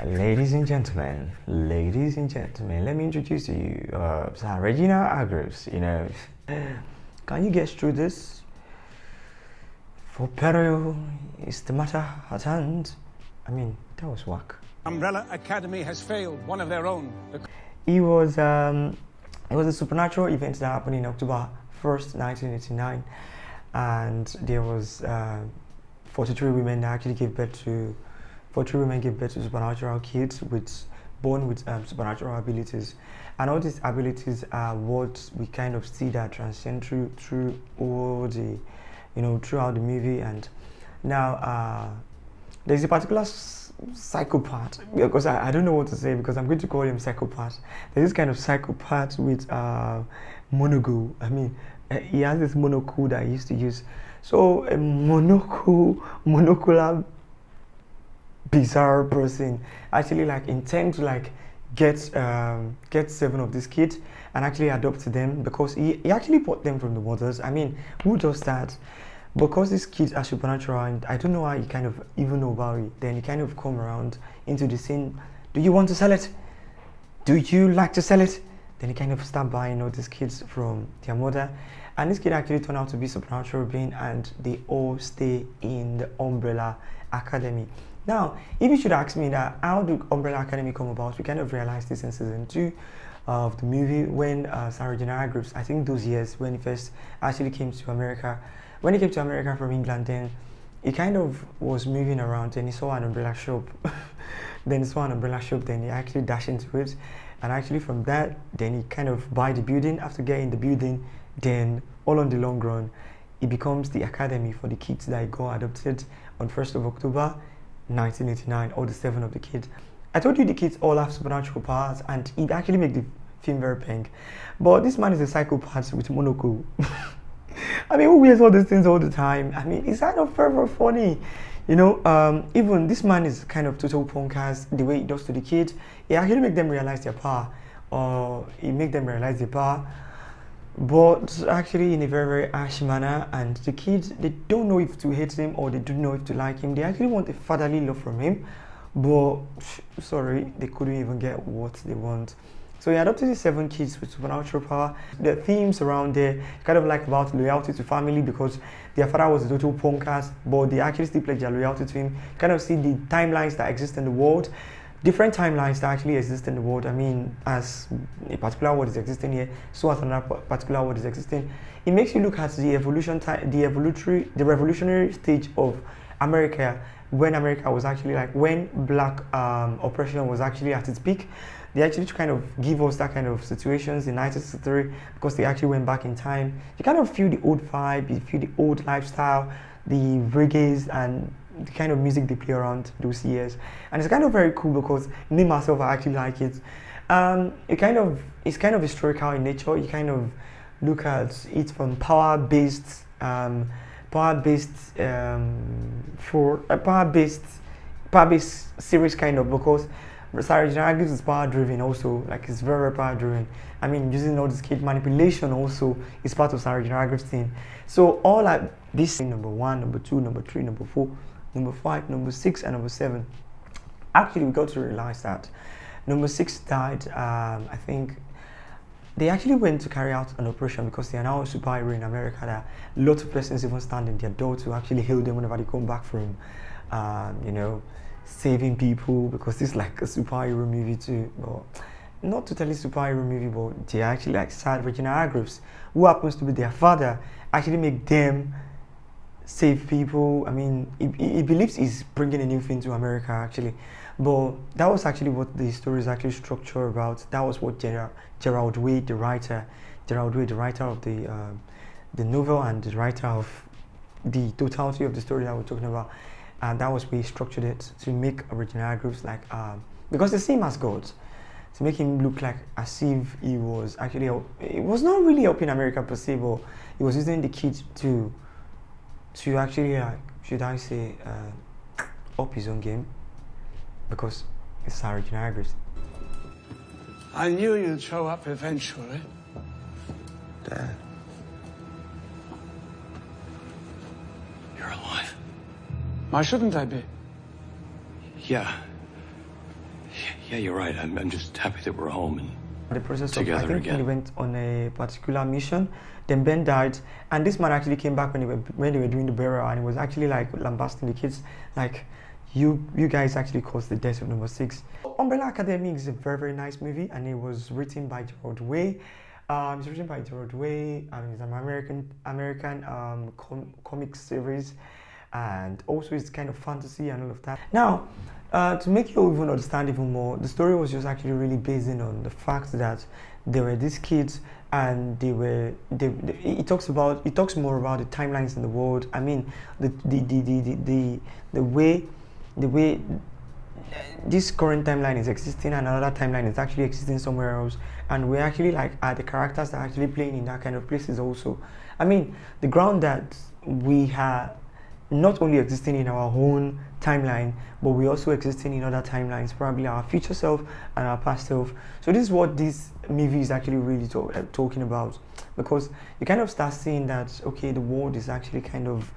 Ladies and gentlemen, let me introduce to you Sir Reginal Hargreaves. Can you guess through this? For peril is the matter at hand. I mean, that was whack. Umbrella Academy has failed, one of their own. It was a supernatural event that happened in October 1st, 1989, and there was 43 women that actually gave birth to 43 women gave birth to supernatural kids born with supernatural abilities, and all these abilities are what we kind of see that transcend through all the, throughout the movie. And now there's a particular psychopath, because I don't know what to say, because I'm going to call him psychopath. There's this kind of psychopath with monocle. I mean, he has this monocle that he used to use. So a monocular bizarre person actually intend to get 7 of these kids and actually adopt them, because he actually bought them from the mothers. I mean, who does that? Because these kids are supernatural, and I don't know how you kind of even know about it. Then you kind of come around into the scene. Do you want to sell it? Do you like to sell it? Then you kind of start buying all these kids from their mother, and this kid actually turned out to be supernatural being, and they all stay in the Umbrella Academy. Now, if you should ask me that how did Umbrella Academy come about, we kind of realized this in season 2 of the movie, when Sir Reginal Hargreaves, I think those years when he first actually came to America. When he came to America from England, then he kind of was moving around, and he saw an umbrella shop. Then he actually dashed into it, and actually from that, then he kind of buy the building. After getting the building, then all on the long run, it becomes the academy for the kids that got adopted on 1st of October 1989, all the 7 of the kids. I told you the kids all have supernatural powers, and it actually makes the film very pink. But this man is a psychopath with monocle. I mean, who wears all these things all the time? I mean, it's kind of very funny. Even this man is kind of total punkers, the way he does to the kids. He actually make them realize their power, but actually in a very, very harsh manner. And the kids, they don't know if to hate him or they don't know if to like him. They actually want a fatherly love from him, but sorry, they couldn't even get what they want. So he adopted these 7 kids with supernatural power. The themes around there kind of about loyalty to family, because their father was a total punkers, but they actually still pledge their loyalty to him. Kind of see the timelines that exist in the world, different timelines that actually exist in the world. I mean, as a particular world is existing here, so as another particular world is existing. It makes you look at the revolutionary stage of America, when America was actually when black oppression was actually at its peak. They actually kind of give us that kind of situations in 1963, because they actually went back in time. You kind of feel the old vibe, you feel the old lifestyle, the reggae and the kind of music they play around those years. And it's kind of very cool, because me myself, I actually like it. It's kind of historical in nature. You kind of look at it from power-based series, kind of, because Sir Reginal Hargreaves is power driven also, it's very, very power driven. I mean, using all this kid manipulation also is part of Sir Reginal Hargreaves' thing. So all this number 1, number 2, number 3, number 4, number 5, number 6, and number 7. Actually, we got to realize that number 6 died. I think they actually went to carry out an operation, because they are now a superhero in America that lots of persons even stand in their door to actually hail them whenever they come back from, saving people, because this is like a superhero movie too. Well, not totally superhero movie, but they actually Sir Reginal Hargreaves, who happens to be their father, actually make them save people. I mean, he believes he's bringing a new thing to America actually, but that was actually what the story is actually structured about. That was what Gerald Way, the writer of the novel and the writer of the totality of the story that we're talking about. And that was where he structured it to make Reginal Hargreaves because the same as God, to make him look as if he was actually, it was not really helping America per se, but he was using the kids to actually, should I say, up his own game, because it's Sir Reginal Hargreaves. I knew you'd show up eventually. Dad. You're alive. Why shouldn't I be? Yeah. Yeah, you're right. I'm just happy that we're home and The process of, together I think again. he went on a particular mission, then Ben died, and this man actually came back when they were doing the burial, and he was actually like lambasting the kids, like, you guys actually caused the death of number 6. Umbrella Academy is a very, very nice movie, and it was written by Gerald Way. It's written by Gerald Way, and it's an American comic series, and also it's kind of fantasy and all of that. Now, to make you even understand even more, the story was just actually really based on the fact that there were these kids, and it talks more about the timelines in the world. I mean, the way this current timeline is existing and another timeline is actually existing somewhere else, and we actually like are the characters that are actually playing in that kind of places also. I mean, the ground that we have not only existing in our own timeline, but we also existing in other timelines, probably our future self and our past self. So this is what this movie is actually really talking about, because you kind of start seeing that, okay, the world is actually kind of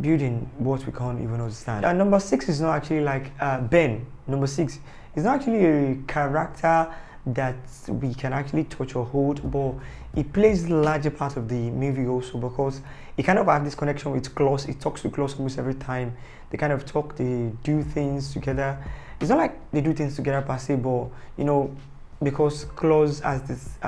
building what we can't even understand. And number 6 is not actually like Ben. Number 6 is not actually a character that we can actually touch or hold, but it plays the larger part of the movie also, because it kind of have this connection with Klaus. It talks to Klaus almost every time. They kind of talk, they do things together. It's not like they do things together per se, but you know, because Klaus has this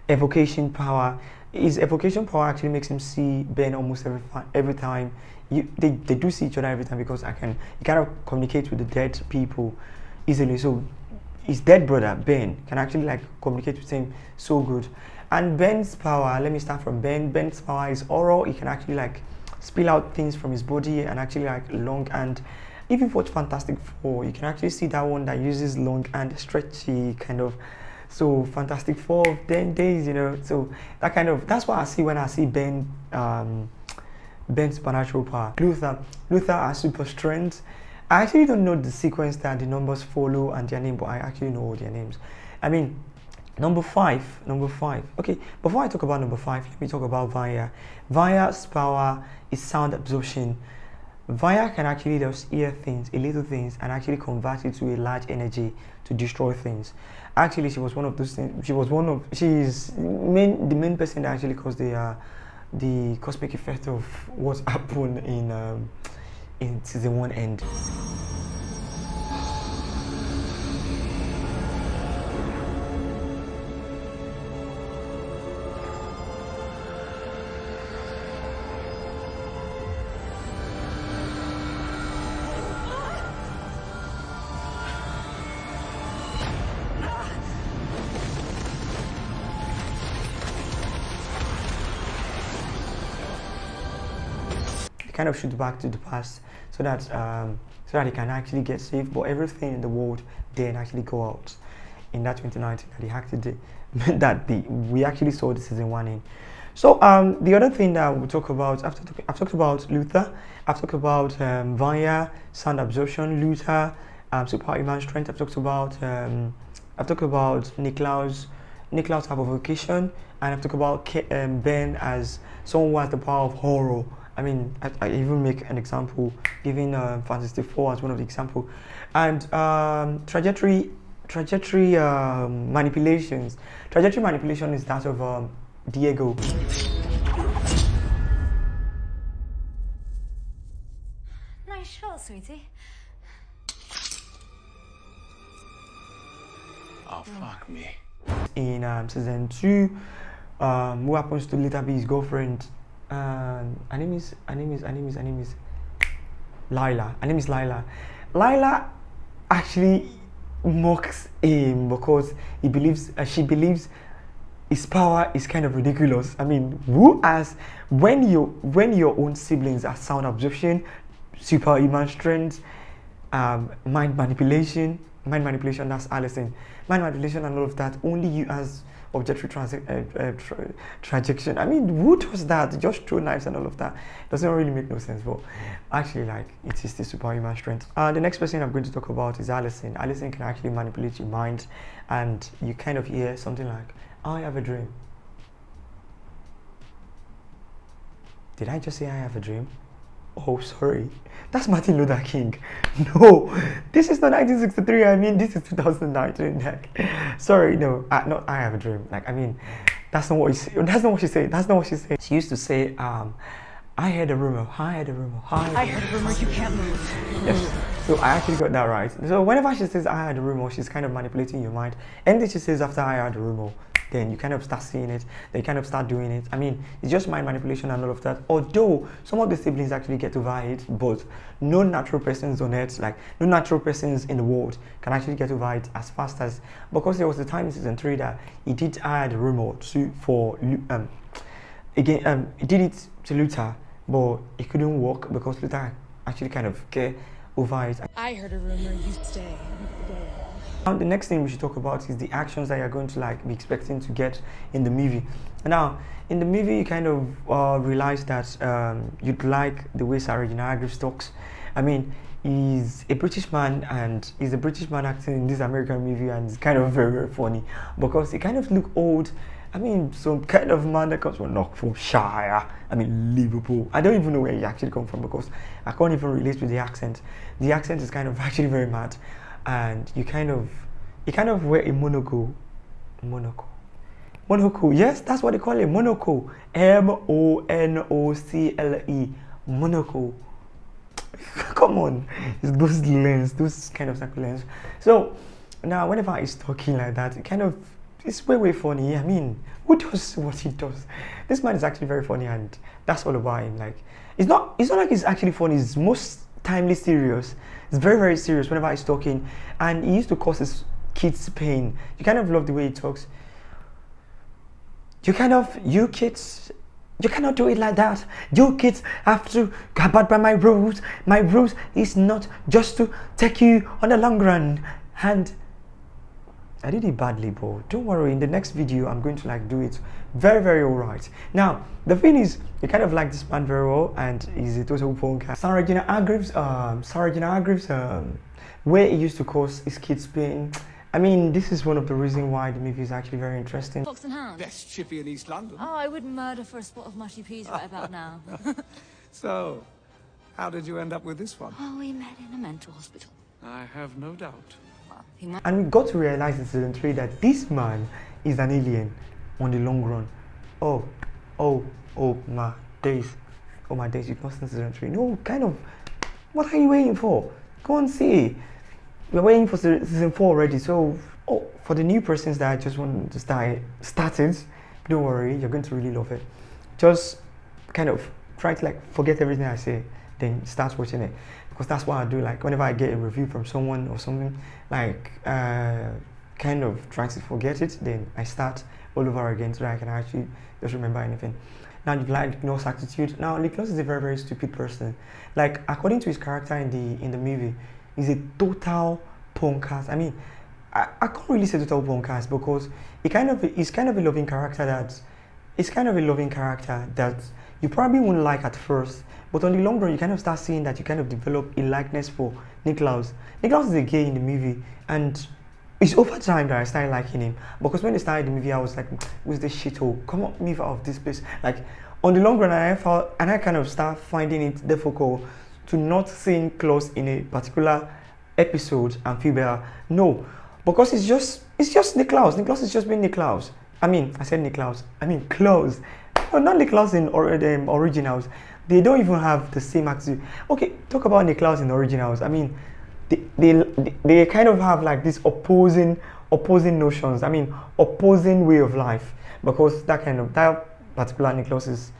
evocation power. His evocation power actually makes him see Ben almost every time. They do see each other every time, because he kind of communicate with the dead people easily. So his dead brother Ben can actually like communicate with him so good. And Ben's power, let me start from Ben. Ben's power is oral. He can actually like spill out things from his body and actually like long. And if you've watched Fantastic Four, you can actually see that one that uses long and stretchy kind of. So Fantastic Four of 10 days, you know. So that's what I see when I see Ben's supernatural power. Luther has super strength. I actually don't know the sequence that the numbers follow and their name, but I actually know all their names. I mean, number five. Okay, before I talk about number 5, let me talk about Vanya. Vanya's power is sound absorption. Vanya can actually just hear things, little things, and actually convert it to a large energy to destroy things. Actually, she was one of those things. She's the main person that actually caused the cosmic effect of what happened in season 1 end. Kind of shoot back to the past so that he can actually get saved, but everything in the world then actually go out in that 2019 that he acted we actually saw the season 1 in. So the other thing that we'll talk about, I've talked about Luther, I've talked about Vanya, sound absorption, Luther, superhuman strength. I've talked about Niklaus type of vocation, and I've talked about Ben as someone who has the power of horror. I mean, I even make an example, giving Fantastic Four as one of the example, and trajectory manipulations. Trajectory manipulation is that of Diego. Nice shot, sweetie. Oh, fuck me. In season 2, who happens to later be his girlfriend. Her name is Lila. Her name is Lila. Lila actually mocks him because she believes his power is kind of ridiculous. I mean, when your own siblings are sound absorption, superhuman strength, mind manipulation, that's Allison. Mind manipulation and all of that, only you as objective trajection. I mean, who does that? Just throw knives and all of that. Doesn't really make no sense, but actually, like, it is the superhuman strength. The next person I'm going to talk about is Allison. Allison can actually manipulate your mind, and you kind of hear something like, I have a dream. Did I just say I have a dream? Oh, sorry. That's Martin Luther King. No, this is not 1963. I mean, this is 2019. Like, sorry, no, not I Have a Dream. Like, I mean, that's not what she said. That's not what she said. That's not what she said. She used to say, I heard a rumor. I heard a rumor. I heard a rumor you can't move. Yes. So I actually got that right. So whenever she says I heard a rumor, she's kind of manipulating your mind. Anything she says after I heard a rumor, then you kind of start seeing it, then you kind of start doing it. I mean, it's just mind manipulation and all of that. Although some of the siblings actually get over it, but no natural persons on earth, like no natural persons in the world can actually get over it as fast as, because there was a time in season 3 that he did add a rumor to he did it to Luther, but it couldn't work because Luther actually kind of get over it. I heard a rumor you stay. Now, the next thing we should talk about is the actions that you're going to like be expecting to get in the movie. Now, in the movie, you kind of realize that you'd like the way Sir Reginal Hargreaves talks. I mean, he's a British man, and he's a British man acting in this American movie, and it's kind of very, very funny because he kind of look old. I mean, some kind of man that comes from Knockfordshire. I mean, Liverpool. I don't even know where he actually come from because I can't even relate with the accent. The accent is kind of actually very mad. And you kind of wear a monocle. Monocle, yes, that's what they call it, monocle. Monocle. Monocle. Come on, it's those lens, those kind of circle lens. So now whenever he's talking like that, it's way funny. I mean, who does what he does? This man is actually very funny, and that's all about him. Like, it's not like he's actually funny, it's most timely serious. It's very, very serious whenever he's talking, and he used to cause his kids pain. You kind of love the way he talks. You kids, you cannot do it like that. You kids have to abide by my rules. My rules is not just to take you on the long run. And I did it badly, but don't worry, in the next video I'm going to like do it very, very alright. Now, the thing is, you kind of like this man very well, and he's a total punk. Sir Reginal Hargreaves, where he used to cause his kids pain. I mean, this is one of the reasons why the movie is actually very interesting. Fox and Hound. Best chippy in East London. Oh, I would murder for a spot of mushy peas right about now. So, how did you end up with this one? Oh, we met in a mental hospital. I have no doubt. Well, he might. And we got to realize in season 3 that this man is an alien on the long run. Oh my days. Oh my days, you've not seen season 3. No, kind of, what are you waiting for? Go and see. We're waiting for season 4 already. So, for the new persons that just want to started, don't worry, you're going to really love it. Just kind of try to like forget everything I say, then start watching it. Because that's what I do, like whenever I get a review from someone or something, like kind of try to forget it, then I start all over again so that I can actually just remember anything. Now, you like Nicholas' attitude. Now, Nicholas is a very, very stupid person. Like, according to his character in the movie, he's a total punk ass. I mean, I can't really say total punk ass because he's kind of a loving character that you probably wouldn't like at first, but on the long run you kind of start seeing that you kind of develop a likeness for Nicholas. Nicholas is a gay in the movie, and it's over time that I started liking him, because when I started the movie I was like, who's this shithole? Come on, move out of this place. Like, on the long run I kind of start finding it difficult to not seeing Klaus in a particular episode and feel better. No, because it's just Nicholas. Nicholas is just being Nicholas. I mean, I said Nicholas. I mean Klaus. No, not Nicholas in originals. They don't even have the same attitude. Okay, talk about Nicholas in originals. I mean, they kind of have like this opposing notions. I mean, opposing way of life, because that particular Nicholas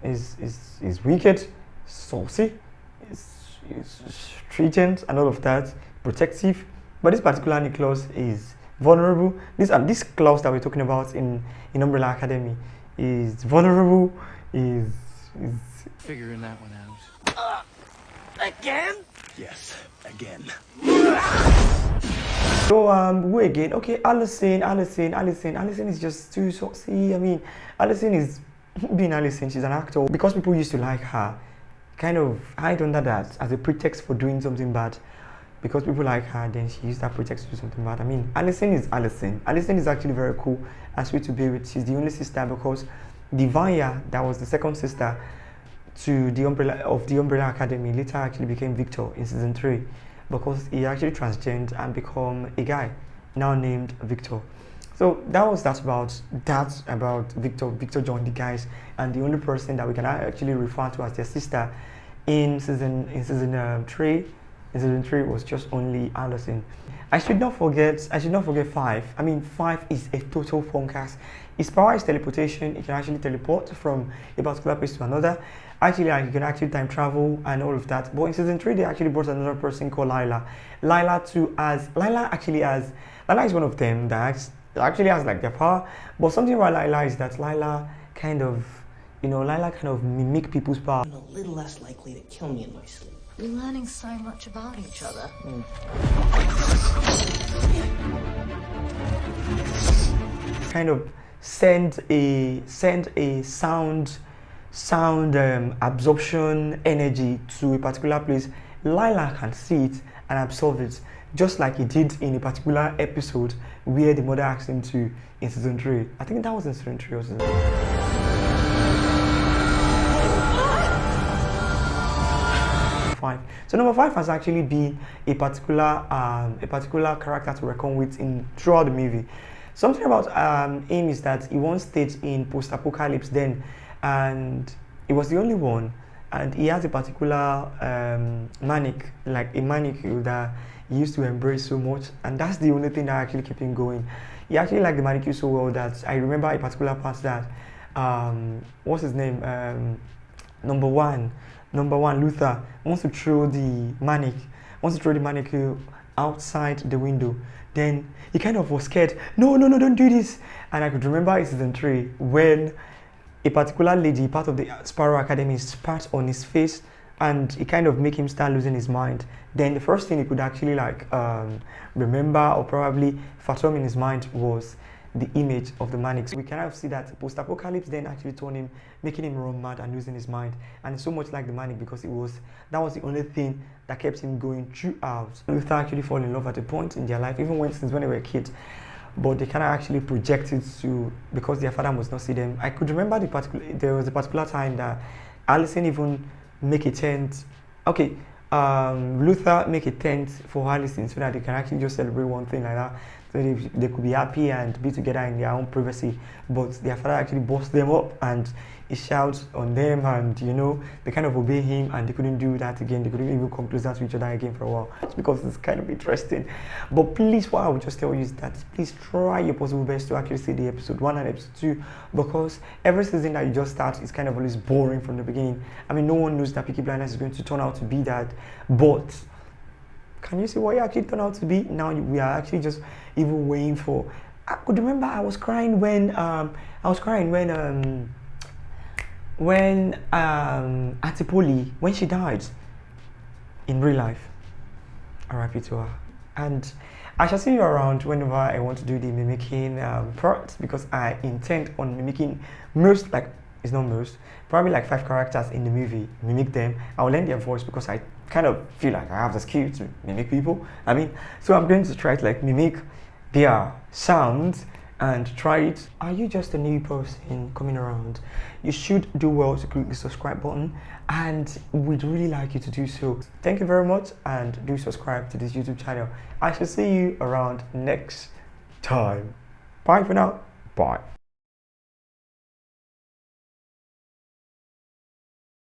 is wicked, saucy, is stringent and all of that, protective. But this particular Nicholas is vulnerable. This Klaus that we're talking about in Umbrella Academy is vulnerable, is Figuring that one out. Again? Yes, again. so who again? Okay, Allison is just too saucy. I mean, Allison is being Allison. She's an actor. Because people used to like her, kind of hide under that as a pretext for doing something bad. Because people like her, then she used that pretext to do something bad. I mean, Allison is Allison. Allison is actually very cool and sweet to be with. She's the only sister, because Divaya, that was the second sister, to the Umbrella Academy later actually became Victor in season 3 because he actually transgender and become a guy now named Victor. So that was about Victor. Victor joined the guys, and the only person that we can actually refer to as their sister in season 3 in season 3 was just only Allison. I should not forget 5. I mean, 5 is a total funkers. His power is teleportation. He can actually teleport from a particular place to another. Actually, like, you can actually time travel and all of that. But in season 3, they actually brought another person called Lila. Lila is one of them that actually has like their power. But something about Lila is that Lila kind of mimic people's power. I'm a little less likely to kill me in my sleep. We're learning so much about each other. Kind of send a sound absorption energy to a particular place. Lila can see it and absorb it, just like he did in a particular episode where the mother asked him to in season 3. I think that was in season 3 or season 5. So number 5 has actually been a particular character to reckon with throughout the movie. Something about him is that he once stayed in post-apocalypse then, and he was the only one, and he has a particular manic that he used to embrace so much, and that's the only thing that actually kept him going. He actually liked the manicure so well that I remember a particular part that what's his name, number one Luther wants to throw the manicure outside the window. Then he kind of was scared. No, don't do this. And I could remember in season 3 when a particular lady, part of the Sparrow Academy, spat on his face, and it kind of make him start losing his mind. Then the first thing he could actually remember or probably fathom in his mind was the image of the manic. So we kind of see that post-apocalypse then actually turned him, making him run mad and losing his mind. And it's so much like the manic because that was the only thing that kept him going throughout. Luther actually fall in love at a point in their life, even since when they were kids. But they kind of actually projected to, because their father must not see them. I could remember there was a particular time that Allison even make a tent. Okay, Luther make a tent for Allison so that they can actually just celebrate one thing like that. So they could be happy and be together in their own privacy. But their father actually bossed them up and he shouts on them, and they kind of obey him, and they couldn't do that again. They couldn't even come closer to each other again for a while. It's because it's kind of interesting. But please, what I would just tell you is that please try your possible best to actually see the episode 1 and episode 2, because every season that you just start is kind of always boring from the beginning. I mean, no one knows that Peaky Blinders is going to turn out to be that, but can you see what it actually turned out to be? Now we are actually just even waiting for. I could remember I was crying when Atipoli, when she died in real life. R.I.P. to her. And I shall see you around whenever I want to do the mimicking part, because I intend on mimicking probably like 5 characters in the movie. Mimic them. I will learn their voice because I kind of feel like I have the skill to mimic people. So I'm going to try to mimic their sounds and try it. Are you just a new person coming around? You should do well to click the subscribe button, and we'd really like you to do so. Thank you very much, and do subscribe to this YouTube channel. I shall see you around next time. Bye for now. Bye.